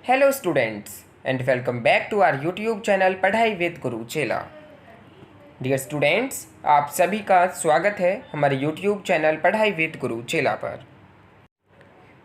Hello students and welcome back to our YouTube channel Padhai with Guru Chela. Dear students, आप सभी का स्वागत है हमारे YouTube channel Padhai with Guru चेला पर।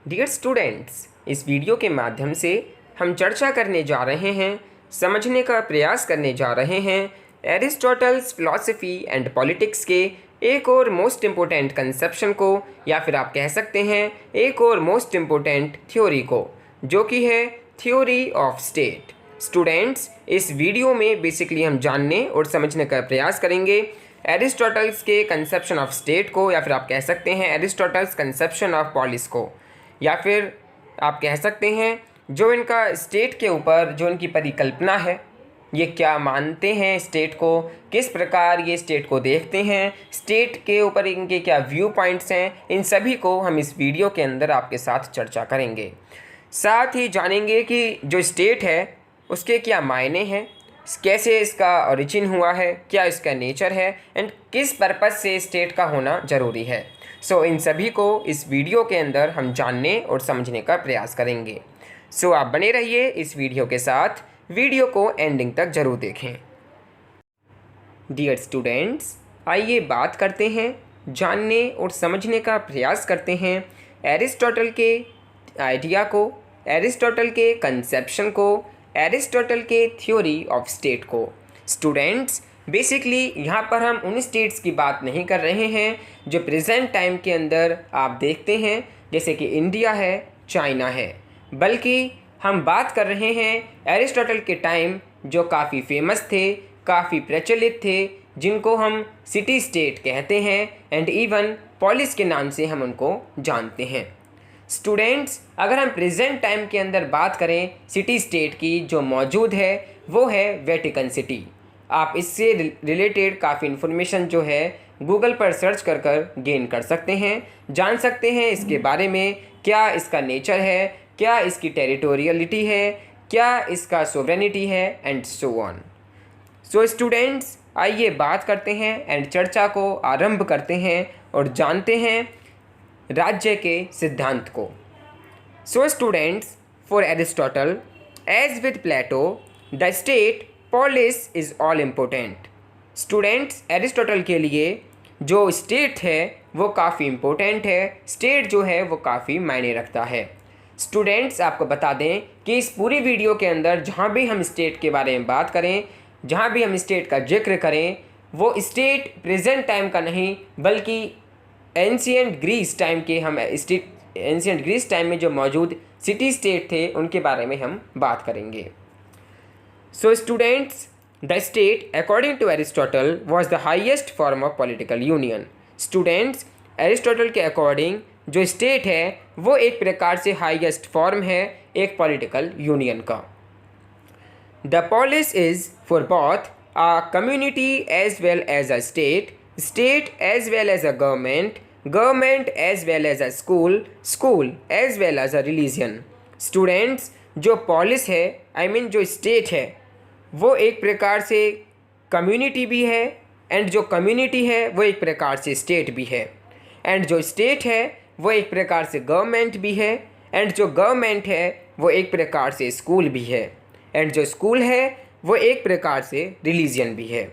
डियर स्टूडेंट्स, इस वीडियो के माध्यम से हम चर्चा करने जा रहे हैं, समझने का प्रयास करने जा रहे हैं एरिस्टोटल्स फिलॉसफी एंड पॉलिटिक्स के एक और मोस्ट इम्पोर्टेंट कंसेप्शन को, या फिर आप कह सकते हैं एक और मोस्ट इम्पोर्टेंट थ्योरी को, जो कि है थ्योरी ऑफ स्टेट। स्टूडेंट्स, इस वीडियो में बेसिकली हम जानने और समझने का प्रयास करेंगे एरिस्टोटल्स के कंसेप्शन ऑफ स्टेट को, या फिर आप कह सकते हैं एरिस्टोटल्स कंसेप्शन ऑफ पॉलिस को, या फिर आप कह सकते हैं जो इनका स्टेट के ऊपर जो इनकी परिकल्पना है, ये क्या मानते हैं स्टेट को, किस प्रकार ये स्टेट को देखते हैं, स्टेट के ऊपर इनके क्या व्यू पॉइंट्स हैं, इन सभी को हम इस वीडियो के अंदर आपके साथ चर्चा करेंगे। साथ ही जानेंगे कि जो स्टेट है उसके क्या मायने हैं, कैसे इसका ओरिजिन हुआ है, क्या इसका नेचर है एंड किस पर्पज़ से स्टेट का होना ज़रूरी है। इन सभी को इस वीडियो के अंदर हम जानने और समझने का प्रयास करेंगे। आप बने रहिए इस वीडियो के साथ, वीडियो को एंडिंग तक ज़रूर देखें। डियर स्टूडेंट्स, आइए बात करते हैं, जानने और समझने का प्रयास करते हैं एरिस्टोटल के आइडिया को, एरिस्टोटल के कंसेप्शन को, एरिस्टोटल के थ्योरी ऑफ स्टेट को। स्टूडेंट्स, बेसिकली यहाँ पर हम उन स्टेट्स की बात नहीं कर रहे हैं जो प्रेजेंट टाइम के अंदर आप देखते हैं, जैसे कि इंडिया है, चाइना है, बल्कि हम बात कर रहे हैं एरिस्टोटल के टाइम जो काफ़ी फेमस थे, काफ़ी प्रचलित थे, जिनको हम सिटी स्टेट कहते हैं एंड इवन पॉलिस के नाम से हम उनको जानते हैं। स्टूडेंट्स, अगर हम प्रेजेंट टाइम के अंदर बात करें सिटी स्टेट की, जो मौजूद है वो है वेटिकन सिटी। आप इससे रिलेटेड काफ़ी इन्फॉर्मेशन जो है गूगल पर सर्च कर गेन कर सकते हैं, जान सकते हैं इसके बारे में, क्या इसका नेचर है, क्या इसकी टेरिटोरियलिटी है, क्या इसका सोवरेनिटी है एंड सो ऑन। स्टूडेंट्स, आइए बात करते हैं एंड चर्चा को आरंभ करते हैं और जानते हैं राज्य के सिद्धांत को। Students, for Aristotle as with Plato the state polis is all important. Students, Aristotle के लिए जो स्टेट है वो काफ़ी इम्पोर्टेंट है, स्टेट जो है वो काफ़ी मायने रखता है। स्टूडेंट्स, आपको बता दें कि इस पूरी वीडियो के अंदर जहाँ भी हम स्टेट के बारे में बात करें, जहाँ भी हम स्टेट का जिक्र करें, वो स्टेट प्रेजेंट टाइम का नहीं बल्कि एंशिएंट ग्रीस टाइम के हम एंशिएंट ग्रीस टाइम में जो मौजूद सिटी स्टेट थे उनके बारे में हम बात करेंगे। Students, the state according to Aristotle was the highest form of political union. Students, Aristotle के अकॉर्डिंग जो स्टेट है वो एक प्रकार से हाईएस्ट फॉर्म है एक पॉलिटिकल यूनियन का। The polis is for both a community as well as a state, state as well as a government, government as well as a school, school as well as a religion। Students, जो polish है, I mean जो state है, वो एक प्रकार से community भी है एंड जो कम्युनिटी है वो एक प्रकार से स्टेट भी है, एंड जो स्टेट है वो एक प्रकार से गवर्नमेंट भी है, एंड जो गवर्नमेंट है वो एक प्रकार से स्कूल भी है, एंड जो स्कूल है वो एक प्रकार से रिलीजन भी है।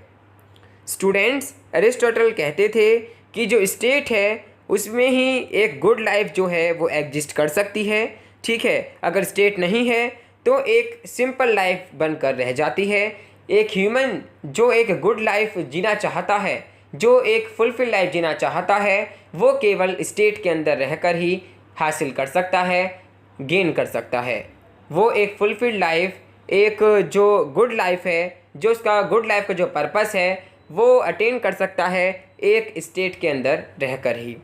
स्टूडेंट्स, एरिस्टोटल कहते थे कि जो स्टेट है उसमें ही एक गुड लाइफ जो है वो एग्जिस्ट कर सकती है, ठीक है। अगर स्टेट नहीं है तो एक सिंपल लाइफ बनकर रह जाती है। एक ह्यूमन जो एक गुड लाइफ जीना चाहता है, जो एक फुलफिल लाइफ जीना चाहता है, वो केवल स्टेट के अंदर रहकर ही हासिल कर सकता है, गेन कर सकता है। वो एक फुलफिल लाइफ, एक जो गुड लाइफ है, जो उसका गुड लाइफ का जो पर्पस है वो अटेन कर सकता है एक स्टेट के अंदर रहकर ही।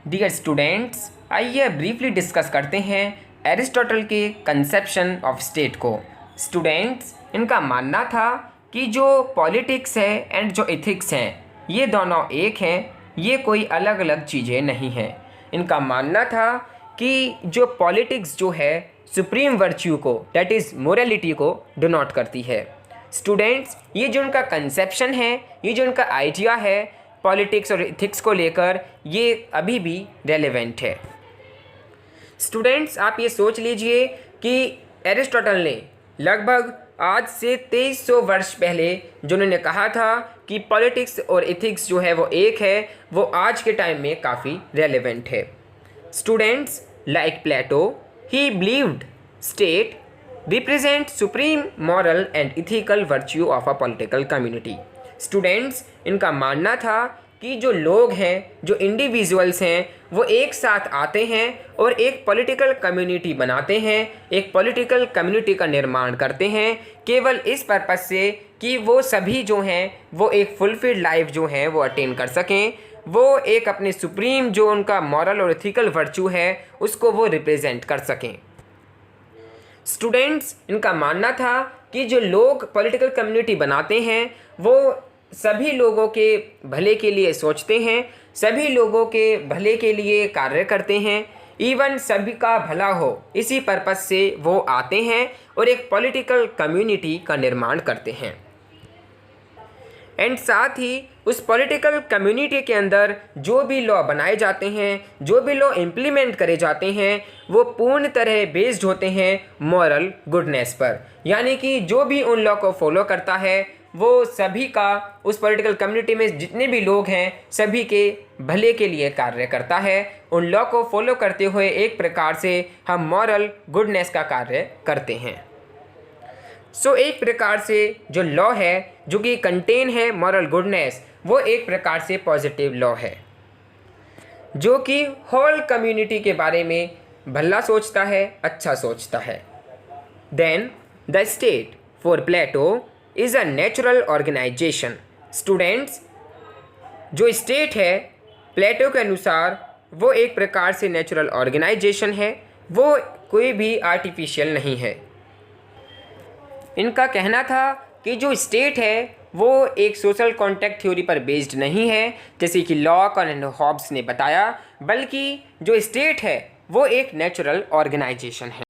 डियर स्टूडेंट्स, आइए ब्रीफली डिस्कस करते हैं एरिस्टोटल के कंसेप्शन ऑफ स्टेट को। स्टूडेंट्स, इनका मानना था कि जो पॉलिटिक्स है एंड जो एथिक्स हैं ये दोनों एक हैं, ये कोई अलग अलग चीज़ें नहीं हैं। इनका मानना था कि जो पॉलिटिक्स जो है सुप्रीम वर्च्यू को, दैट इज़ मोरालिटी को डिनोट करती है। स्टूडेंट्स, ये जो उनका कंसेप्शन है, ये जो उनका आइडिया है पॉलिटिक्स और एथिक्स को लेकर, ये अभी भी रेलेवेंट है। स्टूडेंट्स, आप ये सोच लीजिए कि एरिस्टोटल ने लगभग आज से 2300 वर्ष पहले जो उन्होंने कहा था कि पॉलिटिक्स और एथिक्स जो है वो एक है, वो आज के टाइम में काफ़ी रेलेवेंट है। Students, like Plato, he believed state represent supreme moral and ethical virtue of a political community। Students, इनका मानना था कि जो लोग हैं, जो इंडिविजुअल्स हैं, वो एक साथ आते हैं और एक पॉलिटिकल कम्युनिटी बनाते हैं, एक पॉलिटिकल कम्युनिटी का निर्माण करते हैं, केवल इस पर्पज़ से कि वो सभी जो हैं वो एक फुलफिल्ड लाइफ जो है वो अटेन कर सकें, वो एक अपने सुप्रीम जो उनका मॉरल और एथिकल वर्च्यू है उसको वो रिप्रेजेंट कर सकें। स्टूडेंट्स, इनका मानना था कि जो लोग पॉलिटिकल कम्युनिटी बनाते हैं वो सभी लोगों के भले के लिए सोचते हैं, सभी लोगों के भले के लिए कार्य करते हैं, इवन सभी का भला हो इसी पर्पज़ से वो आते हैं और एक पॉलिटिकल कम्युनिटी का निर्माण करते हैं। एंड साथ ही उस पॉलिटिकल कम्युनिटी के अंदर जो भी लॉ बनाए जाते हैं, जो भी लॉ इम्प्लीमेंट करे जाते हैं, वो पूर्ण तरह बेस्ड होते हैं मॉरल गुडनेस पर। यानी कि जो भी उन लॉ को फॉलो करता है वो सभी का, उस पॉलिटिकल कम्युनिटी में जितने भी लोग हैं सभी के भले के लिए कार्य करता है। उन लॉ को फॉलो करते हुए एक प्रकार से हम मॉरल गुडनेस का कार्य करते हैं। सो एक प्रकार से जो लॉ है जो कि कंटेन है मॉरल गुडनेस, वो एक प्रकार से पॉजिटिव लॉ है जो कि होल कम्युनिटी के बारे में भला सोचता है, अच्छा सोचता है। Then the state for Plato is a natural organisation. Students, जो स्टेट है प्लेटो के अनुसार वो एक प्रकार से नेचुरल ऑर्गेनाइजेशन है, वो कोई भी आर्टिफिशियल नहीं है। इनका कहना था कि जो स्टेट है वो एक सोशल कॉन्ट्रैक्ट थ्योरी पर बेस्ड नहीं है जैसे कि लॉक एंड हॉब्स ने बताया, बल्कि जो स्टेट है वो एक नेचुरल ऑर्गेनाइजेशन है।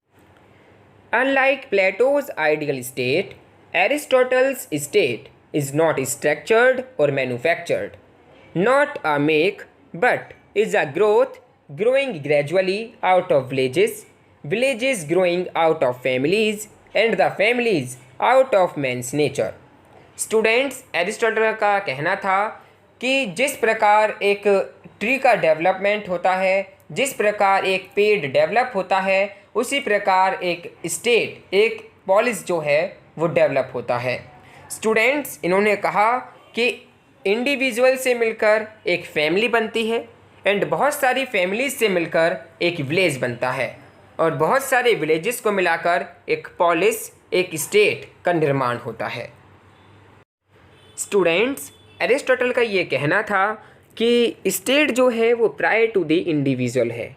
Unlike Plato's ideal state, Aristotle's state is not structured और manufactured, not a make but is a growth growing gradually out of villages, villages growing out of families and the families out of man's nature। Students, Aristotle का कहना था कि जिस प्रकार एक tree का development होता है, जिस प्रकार एक पेड़ डेवलप होता है, उसी प्रकार एक स्टेट, एक पॉलिस जो है वो डेवलप होता है। स्टूडेंट्स, इन्होंने कहा कि इंडिविजुअल से मिलकर एक फैमिली बनती है एंड बहुत सारी फैमिलीज से मिलकर एक विलेज बनता है और बहुत सारे विलेजेस को मिलाकर एक पॉलिस, एक स्टेट का निर्माण होता है। स्टूडेंट्स, एरिस्टोटल का ये कहना था कि स्टेट जो है वो प्रायर टू द इंडिविजुअल है,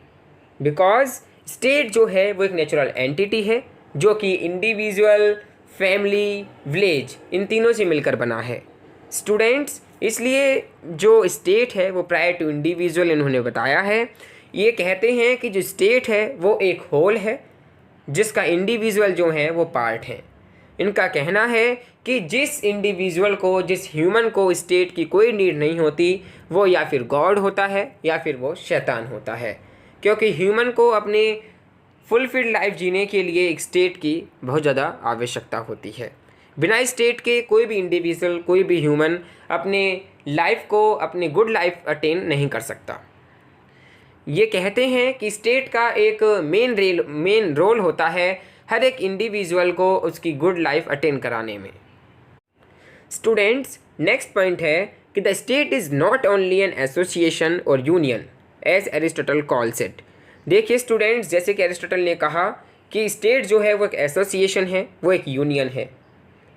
बिकॉज स्टेट जो है वो एक नेचुरल एंटिटी है जो कि इंडिविजुअल, फैमिली, विलेज इन तीनों से मिलकर बना है। स्टूडेंट्स, इसलिए जो स्टेट है वो प्रायर टू इंडिविजुअल इन्होंने बताया है। ये कहते हैं कि जो स्टेट है वो एक होल है जिसका इंडिविजुअल जो है वो पार्ट है। इनका कहना है कि जिस इंडिविजुअल को, जिस ह्यूमन को स्टेट की कोई नीड नहीं होती, वो या फिर गॉड होता है या फिर वो शैतान होता है, क्योंकि ह्यूमन को अपने फुलफिल्ड लाइफ जीने के लिए एक स्टेट की बहुत ज़्यादा आवश्यकता होती है। बिना स्टेट के कोई भी इंडिविजुअल, कोई भी ह्यूमन अपने लाइफ को, अपनी गुड लाइफ अटेन नहीं कर सकता। ये कहते हैं कि स्टेट का एक मेन रोल होता है हर एक इंडिविजुअल को उसकी गुड लाइफ अटेन कराने में। स्टूडेंट्स, नेक्स्ट पॉइंट है कि the state is not only an association और union as Aristotle calls it. देखिए स्टूडेंट्स, जैसे कि एरिस्टोटल ने कहा कि स्टेट जो है वो एक एसोसिएशन है, वो एक यूनियन है,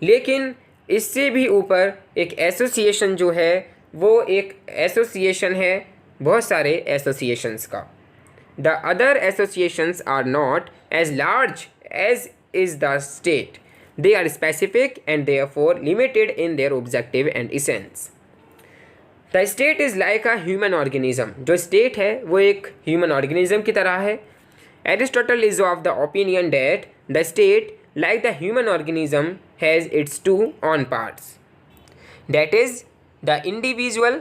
लेकिन इससे भी ऊपर एक एसोसिएशन जो है वो एक एसोसिएशन है बहुत सारे एसोसिएशंस का। The other associations are not as large as is the state, they are specific and therefore limited in their objective and essence. The state is like a human organism. जो state है वो एक human organism की तरह है। Aristotle is of the opinion that the state like the human organism has its two own parts, that is the individual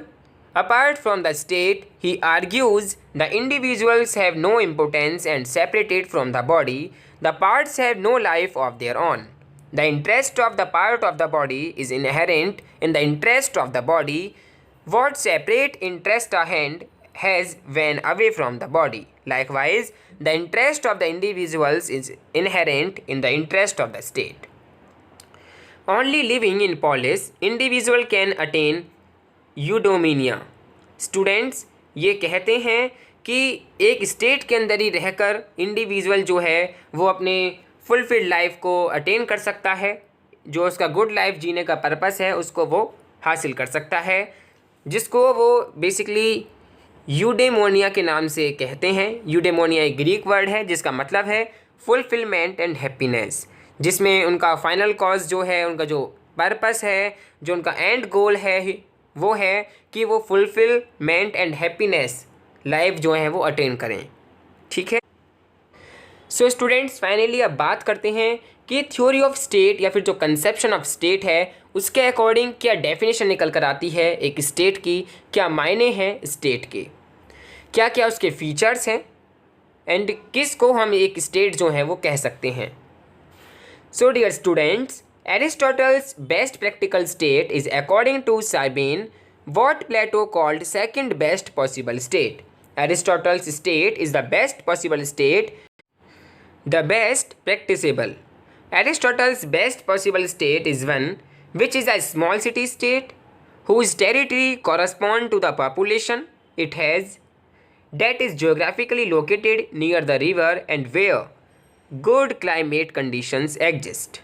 Apart from the state, he argues the individuals have no importance and separated from the body, the parts have no life of their own. The interest of the part of the body is inherent in the interest of the body. What separate interest a hand has when away from the body. Likewise, the interest of the individuals is inherent in the interest of the state. Only living in polis, individual can attain eudaimonia. Students ये कहते हैं कि एक state के अंदर ही रहकर individual जो है वो अपने फुलफिल्ड लाइफ को अटेन कर सकता है, जो उसका गुड लाइफ जीने का पर्पस है उसको वो हासिल कर सकता है, जिसको वो बेसिकली यूडेमोनिया के नाम से कहते हैं। यूडेमोनिया एक ग्रीक वर्ड है जिसका मतलब है फुलफिलमेंट एंड हैप्पीनेस, जिसमें उनका फाइनल कॉज जो है, उनका जो पर्पस है, जो उनका एंड गोल है वो है कि वो फुलफिलमेंट एंड हैप्पीनेस लाइफ जो है वो अटेन करें। ठीक है। सो स्टूडेंट्स फाइनली अब बात करते हैं कि थ्योरी ऑफ स्टेट या फिर जो कंसेप्शन ऑफ स्टेट है उसके अकॉर्डिंग क्या डेफिनेशन निकल कर आती है एक स्टेट की, क्या मायने हैं स्टेट के, क्या क्या उसके फीचर्स हैं एंड किस को हम एक स्टेट जो है वो कह सकते हैं। So dear students, Aristotle's best practical state is according to Sabine what Plato called second best possible state. Aristotle's state is the best possible state, the best practicable. Aristotle's best possible state is one which is a small city state whose territory corresponds to the population it has, that is geographically located near the river and where good climate conditions exist.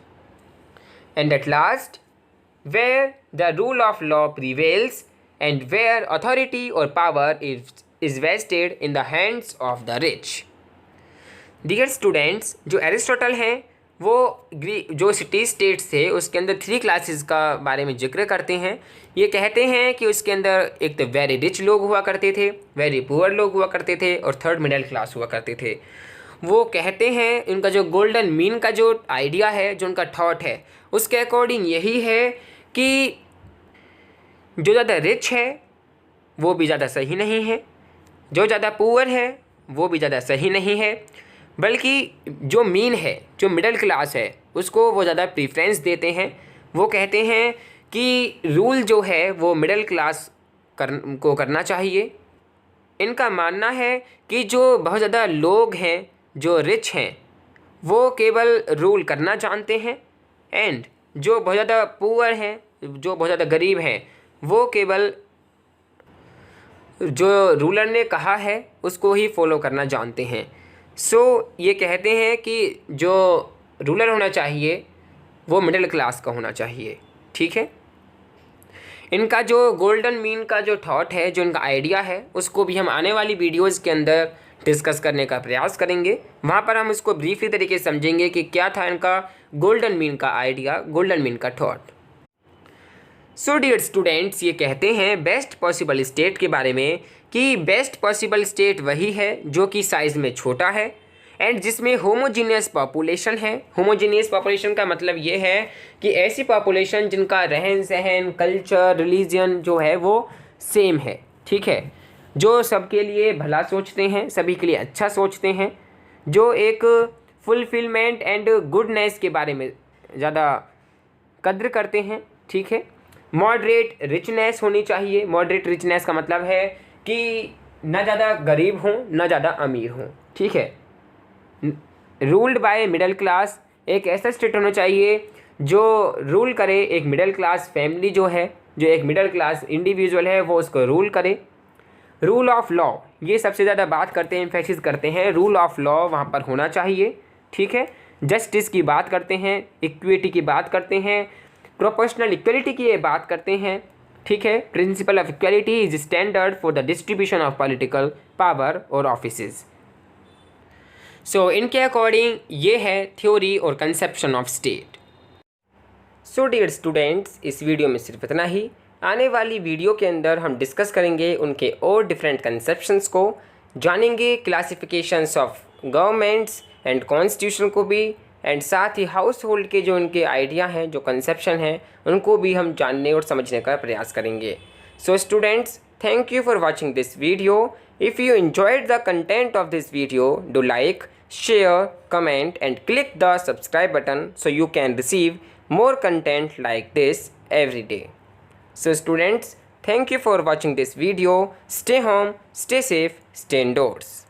And at last, where the rule of law prevails and where authority or power is vested in the hands of the rich. Dear students, जो Aristotle हैं वो जो city states थे उसके अंदर 3 classes का बारे में जिक्र करते हैं। ये कहते हैं कि उसके अंदर एक तो वेरी रिच लोग हुआ करते थे, वेरी पुअर लोग हुआ करते थे और थर्ड मिडिल क्लास हुआ करते थे। वो कहते हैं उनका जो गोल्डन मीन का जो आइडिया है, जो उनका थॉट है, उसके अकॉर्डिंग यही है कि जो ज़्यादा रिच है वो भी ज़्यादा सही नहीं है, जो ज़्यादा पुअर है वो भी ज़्यादा सही नहीं है, बल्कि जो मीन है, जो मिडिल क्लास है, उसको वो ज़्यादा प्रीफ्रेंस देते हैं। वो कहते हैं कि रूल जो है वो मिडिल क्लास को करना चाहिए। इनका मानना है कि जो बहुत ज़्यादा लोग हैं, जो रिच हैं, वो केवल रूल करना जानते हैं एंड जो बहुत ज़्यादा पुअर हैं, जो बहुत ज़्यादा गरीब हैं, वो केवल जो रूलर ने कहा है उसको ही फॉलो करना जानते हैं। सो ये कहते हैं कि जो रूलर होना चाहिए वो मिडिल क्लास का होना चाहिए। ठीक है। इनका जो गोल्डन मीन का जो थॉट है, जो इनका आइडिया है, उसको भी हम आने वाली वीडियोस के अंदर डिस्कस करने का प्रयास करेंगे। वहाँ पर हम इसको ब्रीफली तरीके से समझेंगे कि क्या था इनका गोल्डन मीन का आइडिया, गोल्डन मीन का थॉट। सो डियर स्टूडेंट्स, ये कहते हैं बेस्ट पॉसिबल स्टेट के बारे में कि बेस्ट पॉसिबल स्टेट वही है जो कि साइज़ में छोटा है एंड जिसमें होमोजीनियस पॉपुलेशन है। होमोजीनियस पॉपुलेशन का मतलब ये है कि ऐसी पॉपुलेशन जिनका रहन सहन, कल्चर, रिलीजन जो है वो सेम है। ठीक है। जो सबके लिए भला सोचते हैं, सभी के लिए अच्छा सोचते हैं, जो एक फुलफिलमेंट एंड गुडनेस के बारे में ज़्यादा कद्र करते हैं। ठीक है। मॉडरेट रिचनेस होनी चाहिए। मॉडरेट रिचनेस का मतलब है कि ना ज़्यादा गरीब हों ना ज़्यादा अमीर हों। ठीक है। रूल्ड बाय मिडिल क्लास, एक ऐसा स्टेट होना चाहिए जो रूल करे एक मिडिल क्लास फैमिली जो है, जो एक मिडिल क्लास इंडिविजुअल है वो उसको रूल करे। रूल ऑफ लॉ, ये सबसे ज़्यादा बात करते हैं, एम्फेसिस करते हैं, रूल ऑफ लॉ वहाँ पर होना चाहिए। ठीक है। जस्टिस की बात करते हैं, इक्विटी की बात करते हैं, प्रोपोर्शनल इक्वलिटी की ये बात करते हैं। ठीक है। Principle of equality is standard for the distribution of political power और ऑफिसेज। सो इनके अकॉर्डिंग ये है थ्योरी और conception of state. So dear students, इस वीडियो में सिर्फ इतना ही। आने वाली वीडियो के अंदर हम डिस्कस करेंगे उनके और डिफरेंट कंसेप्शंस को, जानेंगे classifications of governments and constitution को भी, एंड साथ ही हाउस होल्ड के जो उनके आइडिया हैं, जो कंसेप्शन हैं, उनको भी हम जानने और समझने का प्रयास करेंगे। So students, Thank you for watching this video. If you enjoyed the content of this video, do like, share, comment and click the subscribe button so you can receive more content like this every day. So students, thank you for watching this video. Stay home, stay safe, stay indoors.